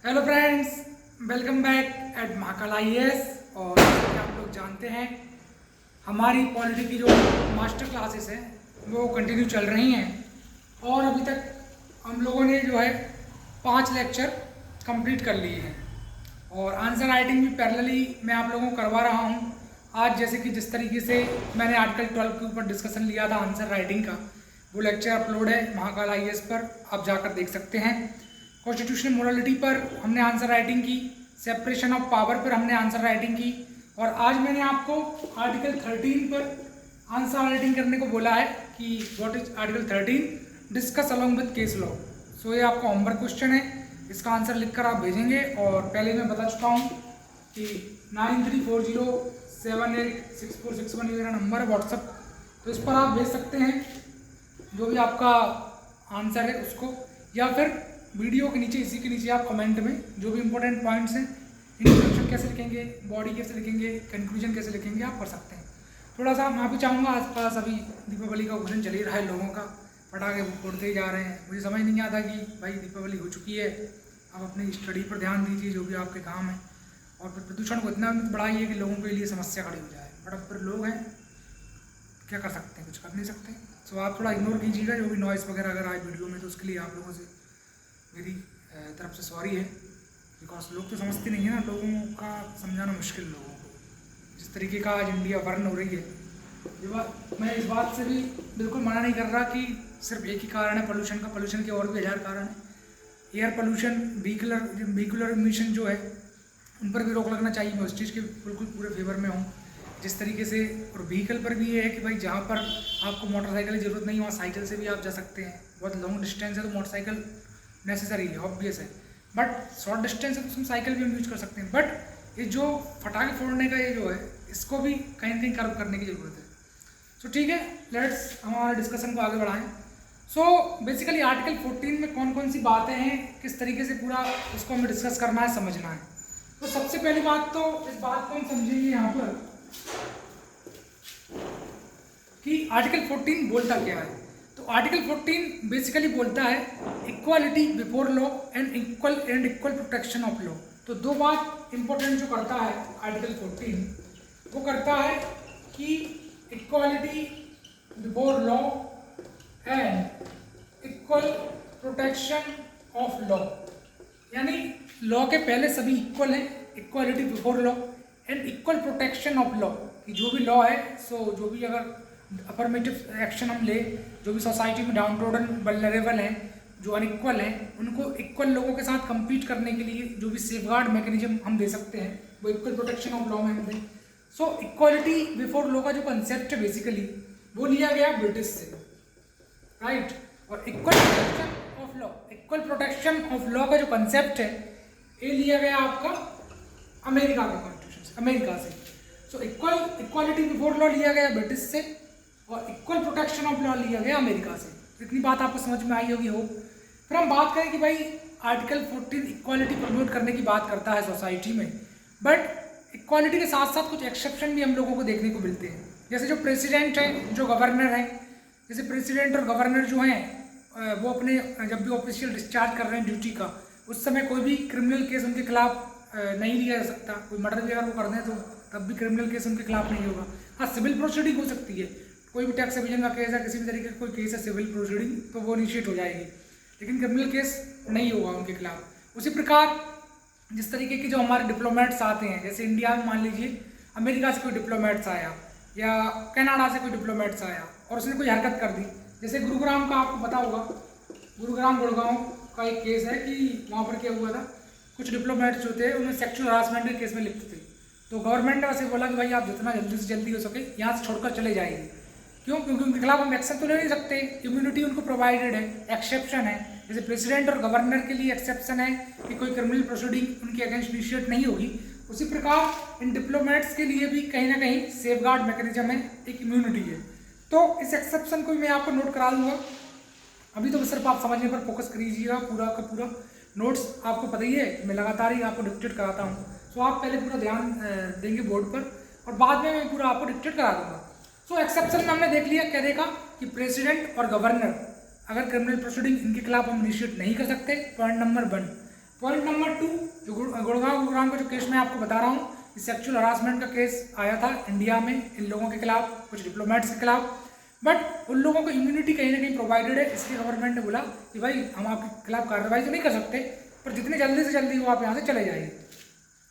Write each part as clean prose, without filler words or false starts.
Hello friends, welcome back at Mahakal IAS. और जैसे कि आप लोग जानते हैं, हमारी पॉलिटी की जो मास्टर क्लासेस हैं वो कंटिन्यू चल रही हैं। और अभी तक हम लोगों ने जो है 5 लेक्चर कंप्लीट कर लिए हैं और आंसर राइटिंग भी पैरेलली मैं आप लोगों को करवा रहा हूं। आज जैसे कि जिस तरीके से मैंने आर्टिकल 12 के ऊपर डिस्कशन लिया था आंसर राइटिंग का, वो लेक्चर अपलोड है महाकाल आईएएस पर, आप जाकर देख सकते हैं। कॉन्स्टिट्यूशनल मोरालिटी पर हमने आंसर राइटिंग की, सेपरेशन ऑफ पावर पर हमने आंसर राइटिंग की, और आज मैंने आपको आर्टिकल 13 पर आंसर राइटिंग करने को बोला है कि what is article 13, discuss along with case law. So ये आपका होमवर्क क्वेश्चन है, इसका आंसर लिखकर आप भेजेंगे। और पहले मैं बता चुका हूँ कि 9340786461 ये मेरा नंबर है व्हाट्सअप, तो इस पर आप भेज सकते हैं जो भी आपका आंसर है उसको, या फिर वीडियो के नीचे इसी के नीचे आप कमेंट में जो भी इंपॉर्टेंट पॉइंट्स हैं, इंट्रोडक्शन कैसे लिखेंगे, बॉडी कैसे लिखेंगे, कंक्लूजन कैसे लिखेंगे, आप कर सकते हैं। थोड़ा सा मैं भी चाहूँगा, आसपास अभी दीपावली का ऑक्शन चल ही रहा है, लोगों का पटाखे फोड़ते ही जा रहे हैं। मुझे समझ नहीं आता कि भाई दीपावली हो चुकी है, आप अपनी स्टडी पर ध्यान दीजिए, जो भी आपके काम है, और फिर प्रदूषण को इतना बढ़ाइए कि लोगों के लिए समस्या खड़ी हो जाए। बट अब फिर लोग हैं, क्या कर सकते हैं, कुछ कर नहीं सकते। सो आप थोड़ा इग्नोर कीजिएगा जो भी नॉइस वगैरह अगर आए वीडियो में, तो उसके लिए आप लोगों से मेरी तरफ से सॉरी है, बिकॉज लोग तो समझते नहीं है ना, लोगों का समझाना मुश्किल लोगों को। जिस तरीके का आज इंडिया वर्न हो रही है, मैं इस बात से भी बिल्कुल मना नहीं कर रहा कि सिर्फ एक ही कारण है पोल्यूशन का, पोल्यूशन के और भी 1000 कारण है। एयर पोल्यूशन, व्हीकुलर इमिशन जो है, उन पर भी रोक लगना चाहिए। मैं उस चीज़ के बिल्कुल पूरे फेवर में हूँ। जिस तरीके से, और व्हीकल पर भी ये है कि भाई जहाँ पर आपको मोटरसाइकिल की ज़रूरत नहीं, वहाँ साइकिल से भी आप जा सकते हैं। बहुत लॉन्ग डिस्टेंस है तो मोटरसाइकिल नेसेसरी है, ऑब्वियस है, बट शॉर्ट डिस्टेंस है तो उसमें साइकिल भी हम यूज कर सकते हैं। बट ये जो फटाखे फोड़ने का ये जो है, इसको भी कहीं ना कहीं कर्व करने की ज़रूरत है। सो ठीक है, लेट्स हम हमारे डिस्कशन को आगे बढ़ाएं। सो बेसिकली आर्टिकल 14 में कौन कौन सी बातें हैं, किस तरीके से पूरा उसको हमें डिस्कस करना है, समझना है। तो सबसे पहली बात तो इस बात को हम समझेंगे यहाँ पर कि आर्टिकल 14 बोलता क्या है। तो आर्टिकल 14 बेसिकली बोलता है equality before law and equal protection of law. तो दो बात इंपॉर्टेंट जो करता है आर्टिकल 14, वो करता है कि equality before law and equal protection of law, यानी लॉ के पहले सभी इक्वल हैं, equality before law and equal protection of law, कि जो भी लॉ है, सो जो भी अगर अफर्मेटिव एक्शन हम ले, जो भी सोसाइटी में डाउनट्रोडन वल्नरेबल हैं, जो अनइक्वल हैं, उनको इक्वल लोगों के साथ compete करने के लिए जो भी सेफगार्ड मैकेनिज्म हम दे सकते हैं, वो इक्वल प्रोटेक्शन ऑफ लॉ में हम दें। सो इक्वालिटी बिफोर लॉ का जो कंसेप्ट है बेसिकली वो लिया गया ब्रिटिश से, राइट। और इक्वल प्रोटेक्शन ऑफ लॉ का जो कंसेप्ट है ये लिया गया आपका अमेरिका के कॉन्स्टिट्यूशन से, अमेरिका से। सो इक्वालिटी बिफोर लॉ लिया गया ब्रिटिश से और इक्वल प्रोटेक्शन ऑफ लॉ लिया गया अमेरिका से। इतनी बात आपको समझ में आई होगी हो। फिर हम बात करें कि भाई आर्टिकल 14 इक्वालिटी प्रमोट करने की बात करता है सोसाइटी में, बट इक्वालिटी के साथ साथ कुछ एक्सेप्शन भी हम लोगों को देखने को मिलते हैं। जैसे जो प्रेसिडेंट है, जो गवर्नर है, जैसे प्रेसिडेंट और गवर्नर जो हैं वो अपने जब भी ऑफिशियल डिस्चार्ज कर रहे हैं ड्यूटी का, उस समय कोई भी क्रिमिनल केस उनके खिलाफ नहीं लिया जा सकता। कोई मर्डर भी अगर वो कर दें तो तब भी क्रिमिनल केस उनके खिलाफ नहीं होगा। हाँ, सिविल प्रोसीडिंग हो सकती है, कोई भी टैक्स एविजन का केस है, किसी भी तरीके का कोई केस है सिविल प्रोसीडिंग, तो वो इनिशिएट हो जाएगी, लेकिन क्रिमिनल केस नहीं होगा उनके खिलाफ। उसी प्रकार जिस तरीके के जो हमारे डिप्लोमेट्स आते हैं, जैसे इंडिया में मान लीजिए अमेरिका से कोई डिप्लोमेट्स आया या कनाडा से कोई डिप्लोमेट्स आया और उसने कोई हरकत कर दी, जैसे गुरुग्राम का आपको पता होगा, गुरुग्राम गुड़गांव का एक केस है कि वहाँ पर क्या हुआ था, कुछ डिप्लोमेट्स जो थे उन्हें सेक्सुअल हरासमेंट के केस में लिप्त थे। तो गवर्नमेंट ने वैसे बोला कि भाई आप जितना जल्दी से जल्दी हो सके यहाँ से छोड़कर चले जाइए। क्यों? क्योंकि उनके खिलाफ हम एक्शन तो ले नहीं सकते, इम्यूनिटी उनको प्रोवाइडेड है, एक्सेप्शन है। जैसे प्रेसिडेंट और गवर्नर के लिए एक्सेप्शन है कि कोई क्रिमिनल प्रोसीडिंग उनके अगेंस्ट इनिशिएट नहीं होगी, उसी प्रकार इन डिप्लोमेट्स के लिए भी कहीं ना कहीं सेफगार्ड मैकेनिज्म है, एक इम्यूनिटी है। तो इस एक्सेप्शन को भी मैं आपको नोट करा दूंगा। अभी तो सिर्फ आप समझने पर फोकस करिएगा, पूरा का पूरा नोट्स आपको पता ही है, मैं लगातार ही आपको डिक्टेट कराता हूँ। सो आप पहले पूरा ध्यान देंगे बोर्ड पर और बाद में मैं पूरा आपको डिक्टेट करा दूंगा। सो एक्सेप्शन में हमने देख लिया, क्या देखा कि प्रेसिडेंट और गवर्नर अगर क्रिमिनल प्रोसीडिंग इनके खिलाफ हम इनिशिएट नहीं कर सकते, पॉइंट नंबर 1। पॉइंट नंबर 2, जो गुड़गांव का जो केस मैं आपको बता रहा हूँ, सेक्सुअल हरासमेंट का केस आया था इंडिया में इन लोगों के खिलाफ, कुछ डिप्लोमेट्स के खिलाफ, बट उन लोगों को इम्यूनिटी कहीं ना कहीं प्रोवाइडेड है, इसलिए गवर्नमेंट ने बोला कि भाई हम आपके खिलाफ कार्रवाई तो नहीं कर सकते, पर जितने जल्दी से जल्दी वो आप यहाँ से चले जाइए।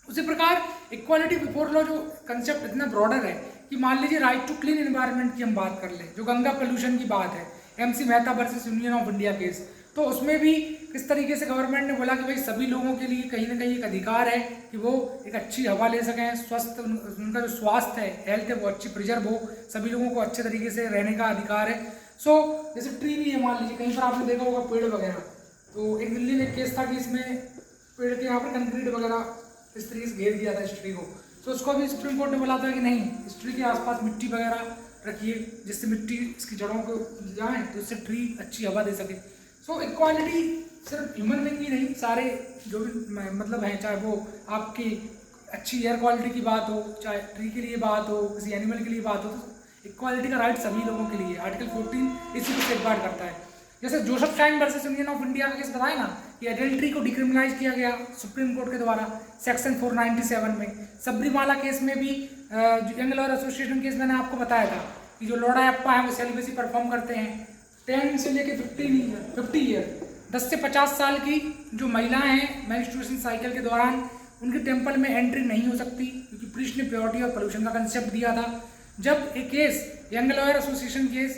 उसी प्रकार इक्वालिटी बिफोर लॉ जो कंसेप्ट इतना ब्रॉडर है कि मान लीजिए राइट टू क्लीन एनवायरनमेंट की हम बात कर लें, जो गंगा पोल्यूशन की बात है, MC Mehta versus Union of India case, तो उसमें भी किस तरीके से गवर्नमेंट ने बोला कि भाई सभी लोगों के लिए कहीं ना कहीं एक अधिकार है कि वो एक अच्छी हवा ले सकें, स्वस्थ उनका जो स्वास्थ्य है, हेल्थ है, वो अच्छी प्रिजर्व हो, सभी लोगों को अच्छे तरीके से रहने का अधिकार है। सो जैसे ट्री भी है, मान लीजिए कहीं पर आपने देखा होगा पेड़ वगैरह, तो एक दिल्ली में केस था कि इसमें पेड़ के यहाँ पर कंक्रीट वगैरह इस तरीके से घेर दिया था इस ट्री को, तो उसको भी सुप्रीम कोर्ट ने बोला था कि नहीं, इस ट्री के आसपास मिट्टी वगैरह रखिए जिससे मिट्टी इसकी जड़ों को जाए तो इससे ट्री अच्छी हवा दे सके। सो इक्वालिटी सिर्फ ह्यूमन बीइंग ही नहीं, सारे जो भी मतलब है, चाहे वो आपकी अच्छी एयर क्वालिटी की बात हो, चाहे ट्री के लिए बात हो, किसी एनिमल के लिए बात हो, तो इक्वालिटी का राइट सभी लोगों के लिए। आर्टिकल 14 इसी को सेफगार्ड करता है। जैसे Joseph Stine versus Union of India का केस बताया ना कि एडल्ट्री को डिक्रिमिनलाइज किया गया सुप्रीम कोर्ट के द्वारा सेक्शन 497 में। सबरीमाला केस में भी यंग लॉयर एसोसिएशन केस मैंने आपको बताया था कि जो लोडायप्पा है वो सेलिबेसी परफॉर्म करते हैं 10 से लेकर 50 ईयर, 10 से 50 साल की जो महिलाएं हैं मेंस्ट्रुएशन साइकिल के दौरान उनके टेम्पल में एंट्री नहीं हो सकती, क्योंकि प्रीस्ट ने प्योरिटी और पोल्यूशन का कंसेप्ट दिया था। जब एक case young lawyer association case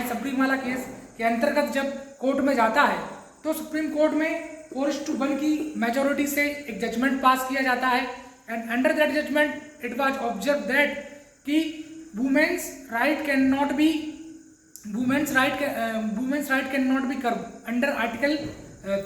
Sabarimala case के अंतर्गत जब कोर्ट में जाता है तो सुप्रीम कोर्ट में 4:1 की मेजोरिटी से एक जजमेंट पास किया जाता है, and under that judgement it was observe that कि women's right can not be curb under article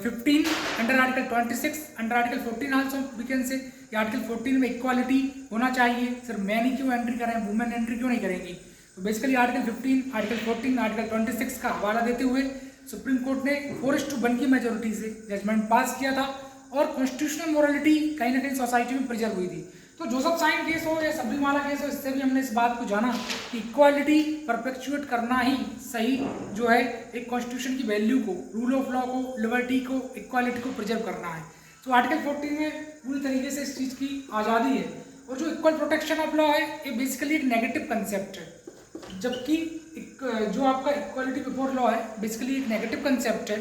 15, under article 26, under article 14 also we can say article 14 में इक्वालिटी होना चाहिए। सिर्फ मैन ही क्यों एंट्री करें, वुमेन एंट्री क्यों नहीं करेंगी? तो बेसिकली आर्टिकल 15, आर्टिकल 14, आर्टिकल 26 का हवाला देते हुए सुप्रीम कोर्ट ने 4:1 की मेजोरिटी से जजमेंट पास किया था, और कॉन्स्टिट्यूशनल मोरालिटी कहीं ना कहीं सोसाइटी में प्रिजर्व हुई थी। तो जोसेफ स्टाइन केस हो या सबरीमाला केस हो, इससे भी हमने इस बात को जाना कि इक्वालिटी परपेचुएट करना ही सही जो है, एक कॉन्स्टिट्यूशन की वैल्यू को, रूल ऑफ लॉ को, लिबर्टी को, इक्वालिटी को प्रिजर्व करना है। तो आर्टिकल 14 में पूरी तरीके से इस चीज़ की आज़ादी है। और जो इक्वल प्रोटेक्शन ऑफ लॉ है ये बेसिकली एक नेगेटिव कंसेप्ट है, जबकि जो आपका इक्वालिटी बिफोर लॉ है बेसिकली एक नेगेटिव कंसेप्ट है,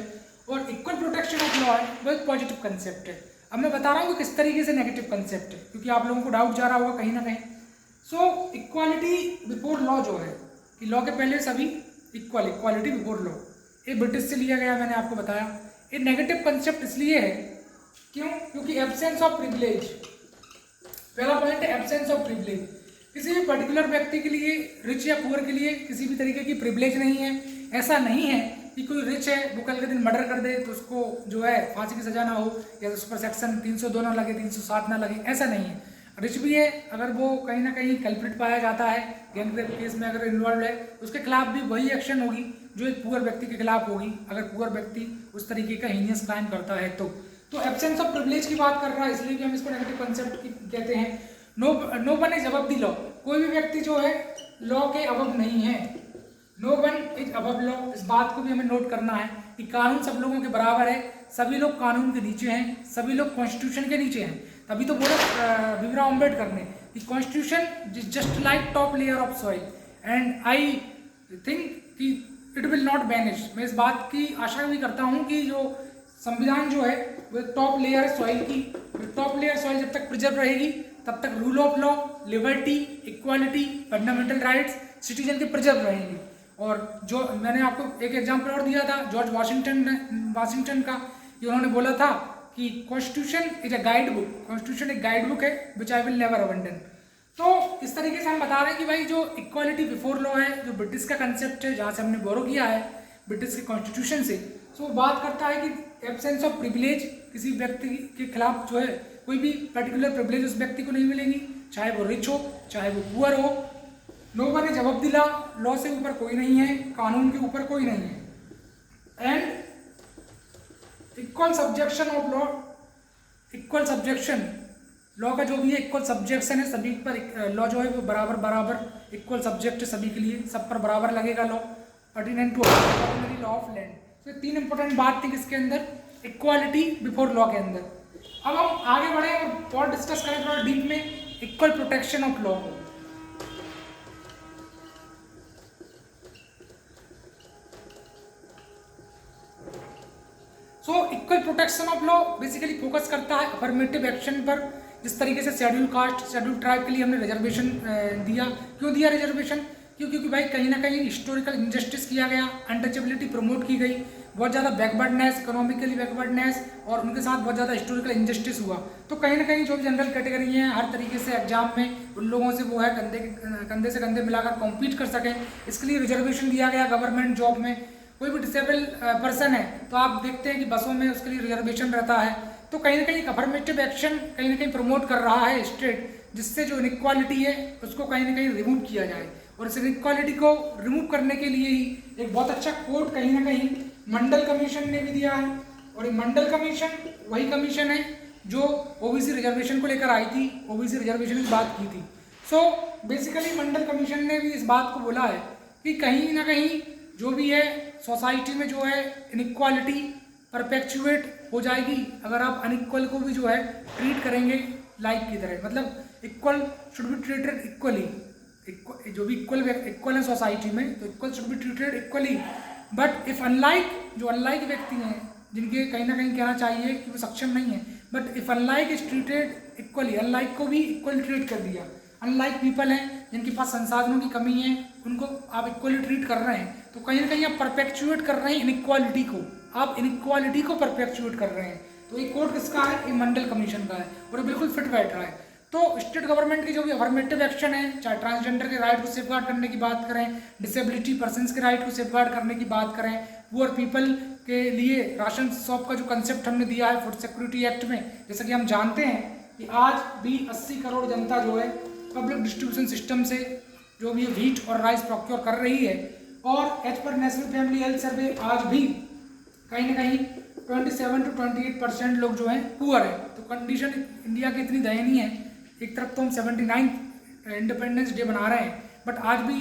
और इक्वल प्रोटेक्शन ऑफ लॉ है वो एक पॉजिटिव कंसेप्ट है। अब मैं बता रहा हूँ कि किस तरीके से नेगेटिव कंसेप्ट है, क्योंकि आप लोगों को डाउट जा रहा होगा कहीं ना कहीं। सो इक्वालिटी बिफोर लॉ जो है कि लॉ के पहले सभी इक्वल, इक्वालिटी बिफोर लॉ, ये ब्रिटिश से लिया गया, मैंने आपको बताया। ये नेगेटिव कंसेप्ट इसलिए है क्यों? क्योंकि एब्सेंस ऑफ प्रिविलेज, पहला पॉइंट है एब्सेंस ऑफ प्रिविलेज। किसी भी पर्टिकुलर व्यक्ति के लिए, रिच या पुअर के लिए किसी भी तरीके की प्रिविलेज नहीं है। ऐसा नहीं है कि कोई रिच है वो कल के दिन मर्डर कर दे तो उसको जो है फांसी की सजा ना हो, या उस पर सेक्शन 302 ना लगे, 307 ना लगे, ऐसा नहीं है। रिच भी है, अगर वो कहीं ना कहीं कल्प्रिट पाया जाता है, गैंगरेप केस में अगर इन्वॉल्व है, उसके खिलाफ भी वही एक्शन होगी जो एक पुअर व्यक्ति के खिलाफ होगी, अगर पुअर व्यक्ति उस तरीके का हीनियस क्राइम करता है तो एब्सेंस ऑफ प्रिविलेज की बात कर रहा है, इसलिए भी हम इसको नेगेटिव कंसेप्ट कहते हैं। No one is above the law, कोई भी व्यक्ति जो है लॉ के अबव नहीं है। No one is above law, इस बात को भी हमें नोट करना है कि कानून सब लोगों के बराबर है, सभी लोग कानून के नीचे हैं, सभी लोग कॉन्स्टिट्यूशन के नीचे हैं। तभी तो बोला भीमराव अम्बेडकर ने कि constitution is just like top layer of soil, and I think कि इट विल नॉट वैनिश। मैं इस बात की आशा भी करता हूँ कि जो संविधान जो है वो टॉप लेयर सॉइल की, टॉप लेयर सॉइल जब तक प्रिजर्व रहेगी तब तक rule of law, liberty, equality, fundamental rights citizen के प्रिजर्व रहेंगे। और जो मैंने आपको एक एग्जाम्पल और दिया था जॉर्ज वाशिंगटन का, कि उन्होंने बोला था कि constitution is a guide book, constitution एक गाइड बुक है विच आई विल नेवर अबंडन। तो इस तरीके से हम बता रहे हैं कि भाई जो इक्वालिटी बिफोर लॉ है, जो ब्रिटिश का कंसेप्ट है, जहाँ से हमने बोरो किया है ब्रिटिश के कॉन्स्टिट्यूशन से, तो वो बात करता है कि एब्सेंस ऑफ प्रिविलेज, किसी व्यक्ति के खिलाफ जो है कोई भी पर्टिकुलर प्रिविलेज उस व्यक्ति को नहीं मिलेगी, चाहे वो रिच हो चाहे वो पुअर हो। No one is above the law, law से ऊपर कोई नहीं है, कानून के ऊपर कोई नहीं है। And equal subjection of law, equal subjection law का जो भी है इक्वल सब्जेक्शन है, सभी पर लॉ जो है वो बराबर इक्वल सब्जेक्ट है सभी के लिए, सब पर बराबर लगेगा law. Pertinent to ordinary law of land. तो 3 इंपॉर्टेंट बात थी इसके अंदर इक्वालिटी बिफोर लॉ के अंदर। अब हम आगे बढ़े और डिस्कस करें थोड़ा डीप में इक्वल प्रोटेक्शन ऑफ लॉ को। So equal protection of law basically focus करता है अफर्मेटिव एक्शन पर। जिस तरीके से शेड्यूल कास्ट, शेड्यूल ट्राइब के लिए हमने रिजर्वेशन दिया। क्यों दिया रिजर्वेशन? क्योंकि भाई कहीं ना कहीं हिस्टोरिकल इंजस्टिस किया गया, अनटचेबिलिटी प्रमोट की गई, बहुत ज़्यादा बैकवर्डनेस, इकोनॉमिकली बैकवर्डनेस, और उनके साथ बहुत ज़्यादा हिस्टोरिकल इंजस्टिस हुआ। तो कहीं ना कहीं जो भी जनरल कैटेगरी हैं हर तरीके से एग्जाम में उन लोगों से वो है कंधे से कंधे मिलाकर कॉम्पीट कर सकें, इसके लिए रिजर्वेशन दिया गया। गवर्नमेंट जॉब में कोई भी डिसेबल पर्सन है तो आप देखते हैं कि बसों में उसके लिए रिजर्वेशन रहता है। तो कहीं ना कहीं अफर्मेटिव एक्शन कहीं ना कहीं प्रमोट कर रहा है स्टेट, जिससे जो इनइक्वालिटी है उसको कहीं ना कहीं रिमूव किया जाए। और इस इनइक्वालिटी को रिमूव करने के लिए ही एक बहुत अच्छा कोड कहीं ना कहीं मंडल कमीशन ने भी दिया है। और ये मंडल कमीशन वही कमीशन है जो ओबीसी रिजर्वेशन को लेकर आई थी, ओबीसी रिजर्वेशन की बात की थी। सो बेसिकली मंडल कमीशन ने भी इस बात को बोला है कि कहीं ना कहीं जो भी है सोसाइटी में जो है इनइक्वालिटी परपेचुएट हो जाएगी अगर आप अनइक्वल को भी जो है ट्रीट करेंगे लाइक की तरह। मतलब equal should be treated equally, जो भी इक्वल है सोसाइटी में तो equal should be treated equally. But if unlike, जो अनलाइक व्यक्ति हैं जिनके कहीं ना कहीं कहना चाहिए कि वो सक्षम नहीं है, but if unlike is treated equally, unlike को भी इक्वली ट्रीट कर दिया। अनलाइक पीपल हैं जिनके पास संसाधनों की कमी है उनको आप इक्वली ट्रीट कर रहे हैं, तो कहीं ना कहीं आप परपेचुएट कर रहे हैं इनइक्वालिटी को, आप इनइक्वालिटी को परपेचुएट कर रहे हैं। तो ये कोड किसका है? ये मंडल कमीशन का है और ये बिल्कुल फिट बैठ रहा है। तो स्टेट गवर्नमेंट की जो भी अफर्मेटिव एक्शन है, चाहे ट्रांसजेंडर के राइट को सेफगार्ड करने की बात करें, डिसेबिलिटी पर्सन्स के राइट को सेफगार्ड करने की बात करें, पुअर पीपल के लिए राशन शॉप का जो कंसेप्ट हमने दिया है फूड सिक्योरिटी एक्ट में, जैसा कि हम जानते हैं कि आज भी 80 करोड़ जनता जो है पब्लिक डिस्ट्रीब्यूशन सिस्टम से जो भी व्हीट और राइस प्रोक्योर कर रही है। और as per national family health survey आज भी कहीं ना कहीं 27 to 28% लोग जो हैं पुअर है। तो कंडीशन इंडिया की इतनी दयनीय है, एक तरफ तो हम 79 इंडिपेंडेंस डे बना रहे हैं बट आज भी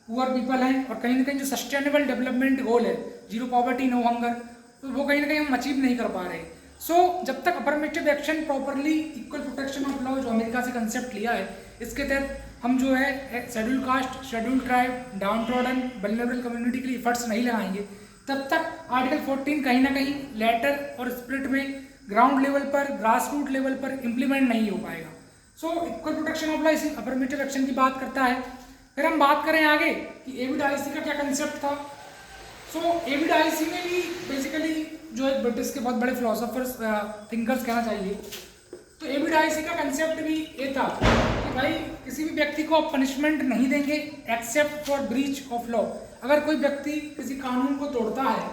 पुअर पीपल हैं। और कहीं ना कहीं जो सस्टेनेबल डेवलपमेंट गोल है, जीरो पॉवर्टी नो हंगर, तो वो कहीं ना कहीं हम अचीव नहीं कर पा रहे। सो जब तक affirmative action properly equal protection of law जो अमेरिका से कंसेप्ट लिया है, इसके तहत हम जो है schedule caste, schedule tribe, down trodden, vulnerable community के लिए एफर्ट्स नहीं लगाएंगे, तब तक आर्टिकल 14 कहीं ना कहीं लेटर और स्पिरिट में ग्राउंड लेवल पर, ग्रास रूट लेवल पर इम्प्लीमेंट नहीं हो पाएगा। So equal protection of law इसी अफर्मेटिव एक्शन की बात करता है। फिर हम बात करें आगे कि एविड-आईसी का क्या कंसेप्ट था। सो एविड-आईसी ने भी बेसिकली जो एक ब्रिटिश के बहुत बड़े फिलोसोफर्स थिंकर्स कहना चाहिए, तो एविड-आईसी का कंसेप्ट भी ये था कि भाई किसी भी व्यक्ति को आप पनिशमेंट नहीं देंगे except for breach of law. अगर कोई व्यक्ति किसी कानून को तोड़ता है,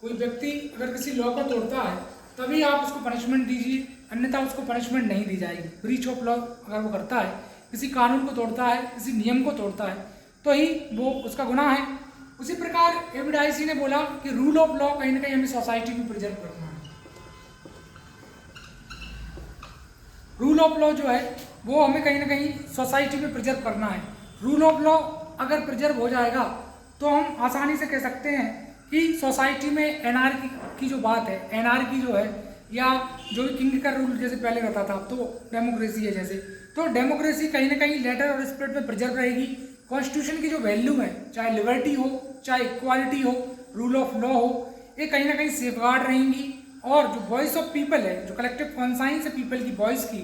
कोई व्यक्ति अगर किसी लॉ को तोड़ता है तभी आप उसको पनिशमेंट दीजिए, अन्यथा उसको पनिशमेंट नहीं दी जाएगी। ब्रीच ऑफ लॉ अगर वो करता है, किसी कानून को तोड़ता है, किसी नियम को तोड़ता है, तो ही वो उसका गुनाह है। उसी प्रकार एविड-आईसी ने बोला कि रूल ऑफ लॉ कहीं ना कहीं हमें सोसाइटी में प्रिजर्व करना है। रूल ऑफ लॉ जो है वो हमें कहीं ना कहीं सोसाइटी में प्रिजर्व करना है। रूल ऑफ लॉ अगर प्रिजर्व हो जाएगा तो हम आसानी से कह सकते हैं कि सोसाइटी में एनार्की की जो बात है, एनार्की जो है या जो किंग का रूल जैसे पहले रहता था तो डेमोक्रेसी है जैसे, तो डेमोक्रेसी कहीं ना कहीं लेटर और स्पिरिट में प्रिजर्व रहेगी। कॉन्स्टिट्यूशन की जो वैल्यू है, चाहे लिबर्टी हो, चाहे इक्वालिटी हो, रूल ऑफ लॉ हो, ये कहीं ना कहीं सेफगार्ड रहेंगी। और जो वॉइस ऑफ पीपल है, जो कलेक्टिव कॉन्साइंस है पीपल की वॉइस की,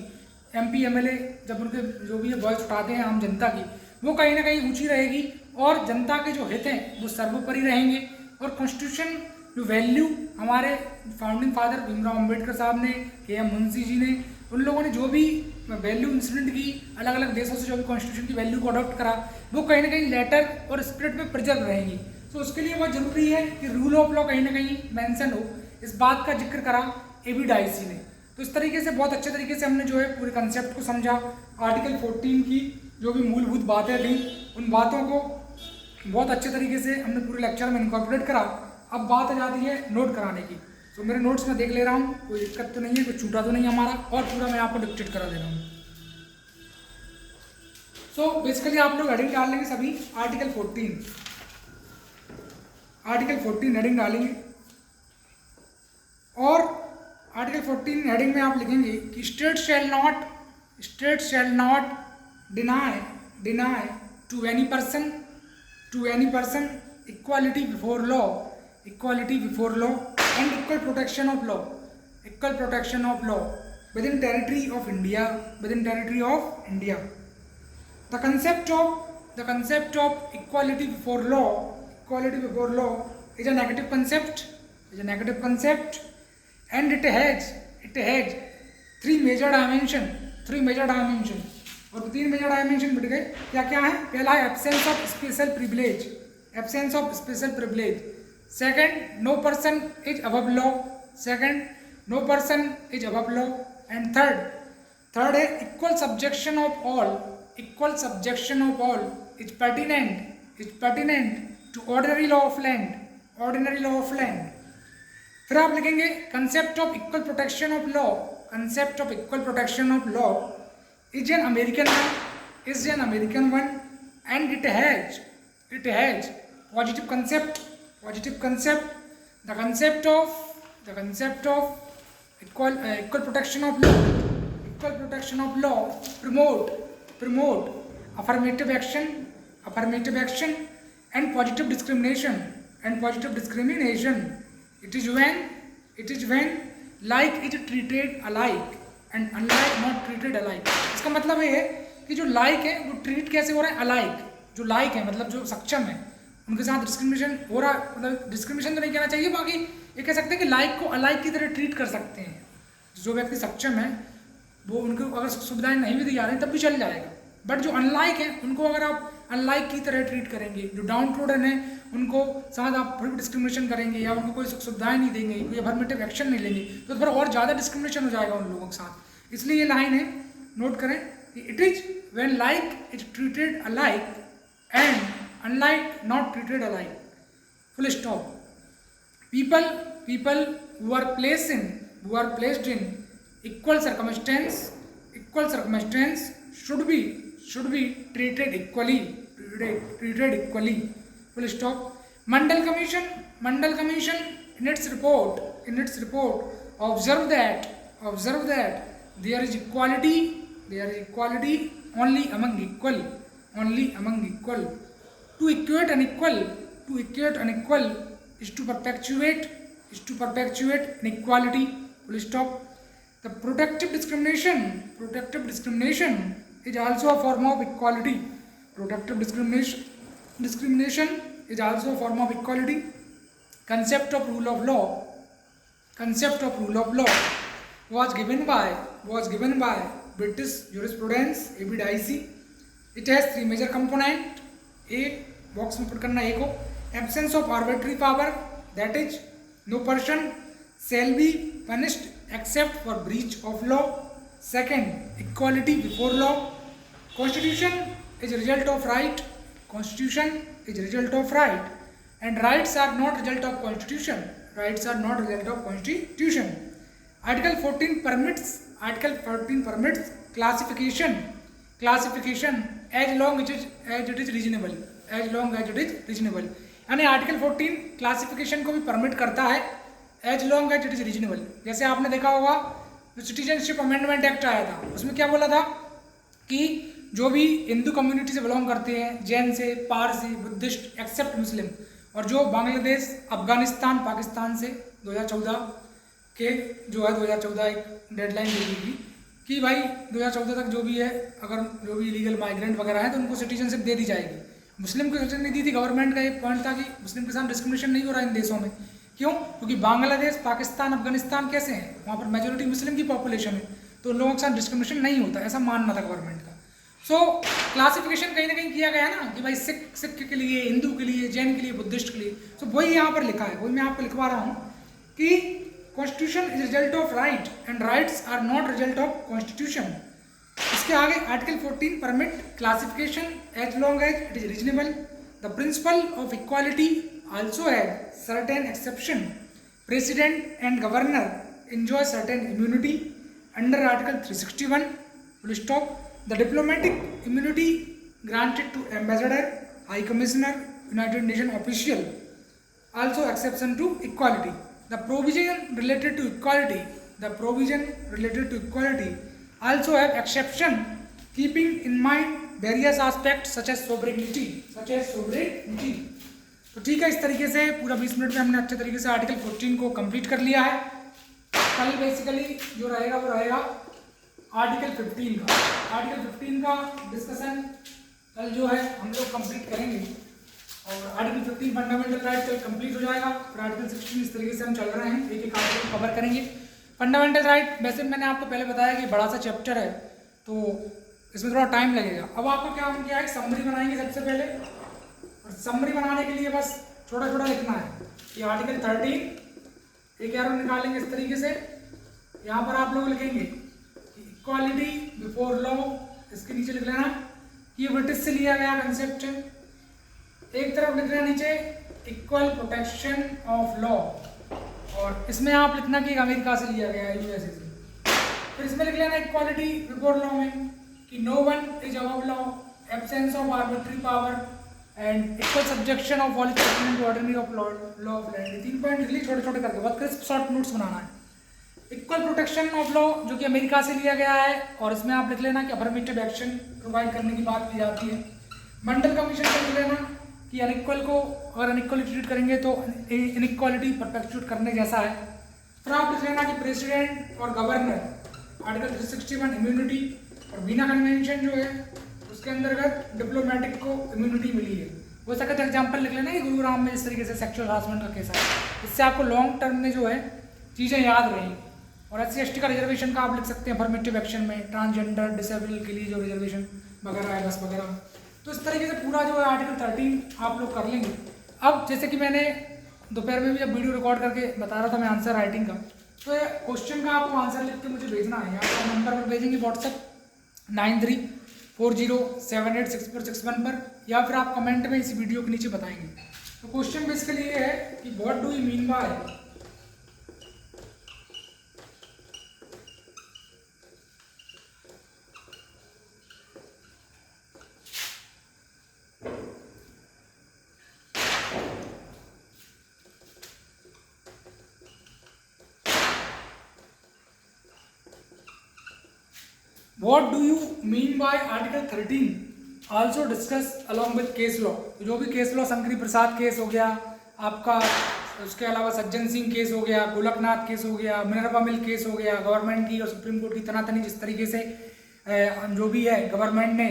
MP MLA जब उनके जो भी वॉइस उठाते हैं आम जनता की, वो कहीं ना कहीं ऊंची रहेगी और जनता के जो हित हैं वो सर्वोपरि रहेंगे। और कॉन्स्टिट्यूशन जो वैल्यू हमारे फाउंडिंग फादर भीमराव अम्बेडकर साहब ने, KM मुंशी जी ने, उन लोगों ने जो भी वैल्यू इंसिडेंट की, अलग अलग देशों से जो भी कॉन्स्टिट्यूशन की वैल्यू को अडॉप्ट करा, वो कहीं ना कहीं लेटर और स्पिरिट में प्रिजर्व रहेंगी। तो उसके लिए बहुत जरूरी है कि रूल ऑफ लॉ कहीं ना कहीं मेंशन हो। इस बात का जिक्र करा एविड-आईसी ने। तो इस तरीके से बहुत अच्छे तरीके से हमने जो है पूरे कंसेप्ट को समझा। आर्टिकल 14 की जो भी मूलभूत बातें थी उन बातों को बहुत अच्छे तरीके से हमने पूरे लेक्चर में इनकॉर्पोरेट करा। अब बात आ जाती है नोट कराने की। तो मेरे नोट्स में देख ले रहा हूँ, कोई दिक्कत तो नहीं है, कोई छूटा तो नहीं हमारा, और पूरा मैं आपको डिक्टेट करा दे रहा हूँ। सो बेसिकली आप लोग हेडिंग डाल लेंगे सभी आर्टिकल 14 हेडिंग डालेंगे और आर्टिकल 14 हेडिंग में आप लिखेंगे कि state shall not deny to any person equality before law and equal protection of law within territory of India. The concept of equality before law is a negative concept, and it has three major dimension. और तीन major dimension बढ़ गए, क्या है? पहला है absence of special privilege, second no person is above law, and third है equal subjection of all is pertinent to ordinary law of land. फिर आप लिखेंगे concept of equal protection of law is an American one, and it has positive concept. The concept of equal protection of law promote affirmative action and positive discrimination. It is when like is treated alike and unlike not treated alike. इसका मतलब ये है कि जो like है वो treat कैसे हो रहा है अलाइक. जो लाइक है मतलब जो सक्षम है उनके साथ डिस्क्रिमिनेशन हो रहा, मतलब डिस्क्रिमिनेशन तो नहीं कहना चाहिए, बाकी ये कह सकते हैं कि लाइक को अलाइक की तरह ट्रीट कर सकते हैं. जो व्यक्ति सक्षम है वो उनको अगर सुविधाएं नहीं भी दी जा रही तब भी चल जाएगा, बट जो अनलाइक है उनको अगर आप अनलाइक की तरह ट्रीट करेंगे, जो डाउन ट्रोडन है उनको साथ आप फिर डिस्क्रिमिनेशन करेंगे या उनको कोई सुविधाएं नहीं देंगे, कोई अफर्मेटिव एक्शन नहीं लेंगे, तो फिर और ज़्यादा डिस्क्रिमिनेशन हो जाएगा उन लोगों के साथ. इसलिए ये लाइन है, नोट करें कि it is when like is treated alike and unlike not treated alike. Full stop. people who are placed in equal circumstance should be treated equally. Full stop. Mandal Commission in its report observed that there is equality only among equal. To equate unequal is to perpetuate inequality. Full stop. The protective discrimination is also a form of equality. Discrimination is also a form of equality. Concept of rule of law was given by British jurisprudence, A.B. Dicey. It has three major components. A box में put करना एक हो, absence of arbitrary power, that is no person shall be punished except for breach of law. Second, equality before law. Constitution is a result of right. And rights are not result of constitution. Article 14 permits classification as long as it is reasonable. यानी article 14 classification को भी permit करता है as long as it is reasonable. जैसे आपने देखा होगा जो सिटीजनशिप अमेंडमेंट एक्ट आया था उसमें क्या बोला था कि जो भी हिंदू कम्युनिटी से बिलोंग करते हैं, जैन से, पारसी, बुद्धिस्ट एक्सेप्ट मुस्लिम, और जो बांग्लादेश, अफगानिस्तान, पाकिस्तान से 2014 के जो है 2014 एक डेडलाइन दी गई थी कि भाई 2014 तक जो भी है अगर जो भी इलीगल माइग्रेंट वगैरह है तो उनको सिटीजनशिप दे दी जाएगी. मुस्लिम को सिटीजन नहीं दी थी. गवर्नमेंट का एक पॉइंट था कि मुस्लिम के साथ डिस्क्रिमिनेशन नहीं हो रहा इन देशों में. क्यों? क्योंकि बांग्लादेश, पाकिस्तान, अफगानिस्तान कैसे हैं, वहाँ पर मेजोरिटी मुस्लिम की पॉपुलेशन है, तो उन लोगों के साथ डिस्क्रिमिनेशन नहीं होता, ऐसा मानना था गवर्नमेंट का. सो क्लासिफिकेशन कहीं ना कहीं किया गया ना कि भाई सिख के लिए, हिंदू के लिए, जैन के लिए, बुद्धिस्ट के लिए. सो वही यहाँ पर लिखा है, वही मैं आपको लिखवा रहा हूँ कि constitution is result of right and rights are not result of constitution. इसके आगे article 14 permit classification as long as it is reasonable. The principle of equality also have certain exception. President and governor enjoy certain immunity under Article 361. Full stop. The diplomatic immunity granted to ambassador, high commissioner, United Nations official also exception to equality. The provision related to equality the provision related to equality also have exception keeping in mind various aspect such as sovereignty. तो ठीक है, इस तरीके से पूरा 20 minute में हमने अच्छे तरीके से आर्टिकल 14 को कंप्लीट कर लिया है। कल बेसिकली जो रहेगा वो रहेगा आर्टिकल 15 का। आर्टिकल 15 का डिस्कशन कल जो है हम लोग कंप्लीट करेंगे और आर्टिकल 15 फंडामेंटल राइट कल कंप्लीट हो जाएगा। फिर आर्टिकल 16 इस तरीके से हम चल रहे हैं, एक एक आर्टिकल कवर करेंगे। फंडामेंटल राइट वैसे मैंने आपको पहले बताया कि बड़ा सा चैप्टर है तो इसमें थोड़ा टाइम लगेगा। अब आपको क्या किया है, समरी बनाएंगे सबसे पहले, और समरी बनाने के लिए बस छोटा छोटा लिखना है। ये आर्टिकल 13 एक एरो निकालेंगे इस तरीके से, यहाँ पर आप लोग लिखेंगे इक्वालिटी बिफोर लॉ, इसके नीचे लिख लेना ये ब्रिटिश से लिया गया कंसेप्ट है। एक तरफ लिख लेना नीचे इक्वल प्रोटेक्शन ऑफ लॉ, और इसमें आप लिखना कि अमेरिका से लिया गया है, यूएसए से। फिर इसमें लिख लेना इक्वालिटी बिफोर लॉ में कि no one is above law, absence of arbitrary power and equal subjection of all experiment to ordinary of law of land. 3 point लिख लिए छोटे छोटे करके, बहुत क्रिस्प शॉर्ट नोट्स बनाना है। इक्वल प्रोटेक्शन ऑफ लॉ जो कि अमेरिका से लिया गया है, और इसमें आप लिख लेना कि अफर्मेटिव एक्शन प्रोवाइड करने की बात की जाती है। मंडल कमीशन का लिख लेना कि अनइक्वल को अगर अनइक्वली ट्रीट करेंगे तो इनइक्वालिटी परपेचुएट करने जैसा है। फिर आप लिख लेना कि प्रेसिडेंट और गवर्नर आर्टिकल 361 इम्यूनिटी, और वीना कन्वेंशन जो है उसके अंतर्गत डिप्लोमेटिक को इम्यूनिटी मिली है। हो सके तो एग्जाम्पल लिख लेना कि गुरुग्राम में इस तरीके से सेक्सुअल हरासमेंट का केस है, इससे आपको लॉन्ग टर्म में जो है चीज़ें याद रहेंगी। और SC/ST का रिजर्वेशन का आप लिख सकते हैं अफर्मेटिव एक्शन में, ट्रांसजेंडर डिसेबल के लिए जो रिजर्वेशन वगैरह है बस वगैरह। तो इस तरीके से पूरा जो है आर्टिकल 13 आप लोग कर लेंगे। अब जैसे कि मैंने दोपहर में भी जब वीडियो रिकॉर्ड करके बता रहा था मैं आंसर राइटिंग का, तो ये क्वेश्चन का आपको आंसर लिख के मुझे भेजना है। आप नंबर पर भेजेंगे व्हाट्सएप 9340786461 पर, या फिर आप कमेंट में इस वीडियो के नीचे बताएंगे। तो क्वेश्चन बेसिकली ये है कि what do you mean by What do you mean by Article 13? Also discuss along with case law। जो भी केस लॉ, शंकरी प्रसाद केस हो गया आपका, उसके अलावा सज्जन सिंह केस हो गया, गोलकनाथ केस हो गया, मिनर्वा मिल केस हो गया, गवर्नमेंट की और सुप्रीम कोर्ट की तनातनी जिस तरीके से जो भी है गवर्नमेंट ने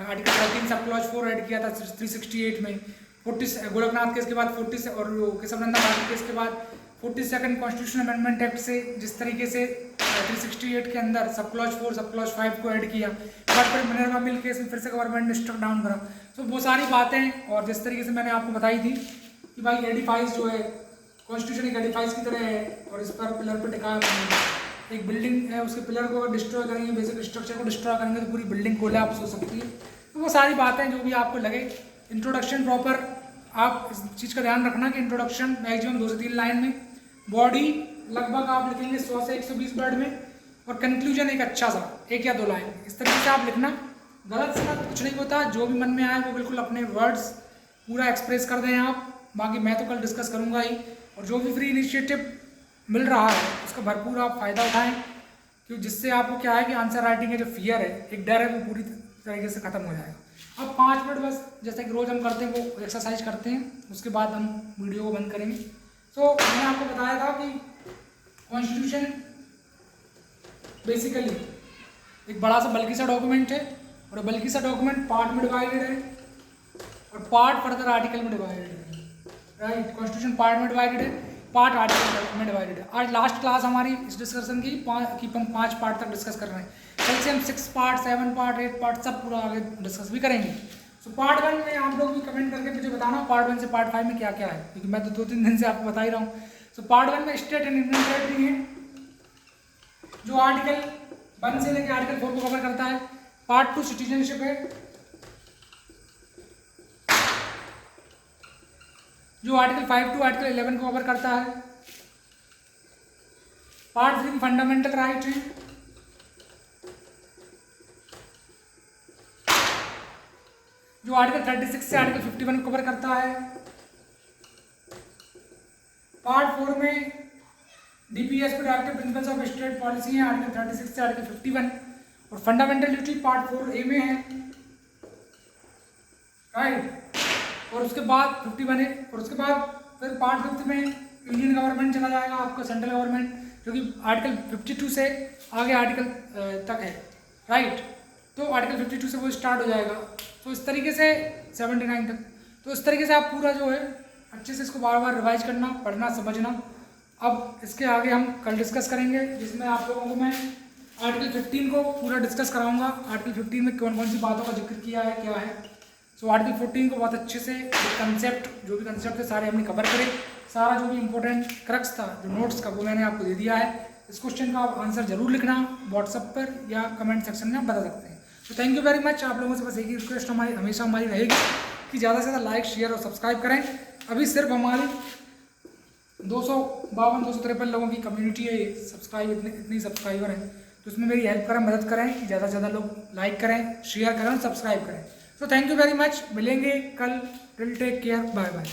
आर्टिकल 13 सब क्लॉज 4 ऐड किया था 368 में, 40 गोलकनाथ केस के बाद 40 और केशवनंदन भारती केस के बाद 42nd कॉन्स्टिट्यूशन अमेंडमेंट एक्ट से जिस तरीके से 368 के अंदर सब क्लॉज 4 सब क्लॉज 5 को ऐड किया, बट फिर मिनर्वा मिल केस में फिर से गवर्नमेंट ने स्ट्रक डाउन करा। तो वो सारी बातें, और जिस तरीके से मैंने आपको बताई थी कि भाई एडिफाइस जो है कॉन्स्टिट्यूशन एक एडिफाइस की तरह है, और इस पर पिलर पर टिका एक बिल्डिंग है, उसके पिलर को अगर डिस्ट्रॉय करेंगे, बेसिक स्ट्रक्चर को डिस्ट्रॉय करेंगे तो पूरी बिल्डिंग कोलैप्स हो सकती है। तो वो सारी बातें जो भी आपको लगे, इंट्रोडक्शन प्रॉपर आप इस चीज़ का ध्यान रखना कि इंट्रोडक्शन मैक्सिमम 2 से 3 लाइन में, बॉडी लगभग आप लिखेंगे 100 से 120 वर्ड में, और कंक्लूजन एक अच्छा सा 1 या 2 लाइन, इस तरीके से आप लिखना। गलत सलत कुछ नहीं होता, जो भी मन में आए वो बिल्कुल अपने वर्ड्स पूरा एक्सप्रेस कर दें आप। बाकी मैं तो कल डिस्कस करूँगा ही, और जो भी फ्री इनिशिएटिव मिल रहा है उसका भरपूर आप फ़ायदा उठाएं, क्योंकि जिससे आपको क्या है कि आंसर राइटिंग का जो फियर है, एक डर है, वो पूरी तरीके से ख़त्म हो जाएगा। अब 5 मिनट बस जैसे कि रोज़ हम करते हैं वो एक्सरसाइज करते हैं, उसके बाद हम वीडियो को बंद करेंगे। तो मैंने आपको बताया था कि कॉन्स्टिट्यूशन बेसिकली एक बड़ा सा बल्कि सा डॉक्यूमेंट है, और बल्कि सा डॉक्यूमेंट पार्ट में डिवाइडेड है और पार्ट फर्दर आर्टिकल में डिवाइडेड है, राइट। कॉन्स्टिट्यूशन पार्ट में डिवाइडेड है, पार्ट आर्टिकल में डिवाइडेड है। आज लास्ट क्लास हमारी इस डिस्कशन की हम 5 पार्ट तक डिस्कस कर रहे हैं, कल से हम 6 पार्ट 7 पार्ट 8 पार्ट सब पूरा आगे डिस्कस भी करेंगे। सो पार्ट 1 में आप लोग भी कमेंट करके मुझे बताना पार्ट 1 से पार्ट 5 में क्या क्या है, क्योंकि मैं तो 2-3 दिन से आपको बता ही रहा हूँ। सो पार्ट 1 में स्टेट एंड यूनियन टेरिटरी है, जो आर्टिकल 1 से लेकर आर्टिकल 4 को कवर करता है। पार्ट 2 सिटीजनशिप है, जो आर्टिकल 5 टू आर्टिकल 11 को कवर करता है। पार्ट 3 फंडामेंटल राइट है, जो आर्टिकल 36 से आर्टिकल 51 को कवर करता है। पार्ट 4 में DPS पे directive principles of state policy है आर्टिकल 36 से आर्टिकल 51, और फंडामेंटल ड्यूटी पार्ट 4A में है, राइट। और उसके बाद 51 है, और उसके बाद फिर पार्ट 5 में इंडियन गवर्नमेंट चला जाएगा आपका, सेंट्रल गवर्नमेंट, जो कि आर्टिकल 52 से आगे आर्टिकल तक है, राइट। तो आर्टिकल 52 से वो स्टार्ट हो जाएगा। तो इस तरीके से 79 तक, तो इस तरीके से आप पूरा जो है अच्छे से इसको बार बार रिवाइज करना, पढ़ना, समझना। अब इसके आगे हम कल डिस्कस करेंगे, जिसमें आप लोगों को मैं आर्टिकल 15 को पूरा डिस्कस कराऊंगा। आर्टिकल 15 में कौन कौन सी बातों का जिक्र किया है, क्या है। सो आर्टिकल 14 को बहुत अच्छे से कंसेप्ट, जो भी कंसेप्ट थे सारे हमने कवर करे। सारा जो भी इंपॉर्टेंट क्रक्स था, जो नोट्स का, वो मैंने आपको दे दिया है। इस क्वेश्चन का आप आंसर जरूर लिखना व्हाट्सएप पर या कमेंट सेक्शन में आप बता सकते हैं। तो थैंक यू वेरी मच। आप लोगों से बस एक ही रिक्वेस्ट हमारी हमेशा हमारी रहेगी कि ज़्यादा से ज़्यादा लाइक, शेयर और सब्सक्राइब करें। अभी सिर्फ हमारी 252-253 लोगों की कम्युनिटी है, सब्सक्राइब इतनी सब्सक्राइबर हैं, तो उसमें मेरी हेल्प करें, मदद करें कि ज़्यादा से ज़्यादा लोग लाइक करें, शेयर करें और सब्सक्राइब करें। तो थैंक यू वेरी मच। मिलेंगे कल। Till take care, bye bye.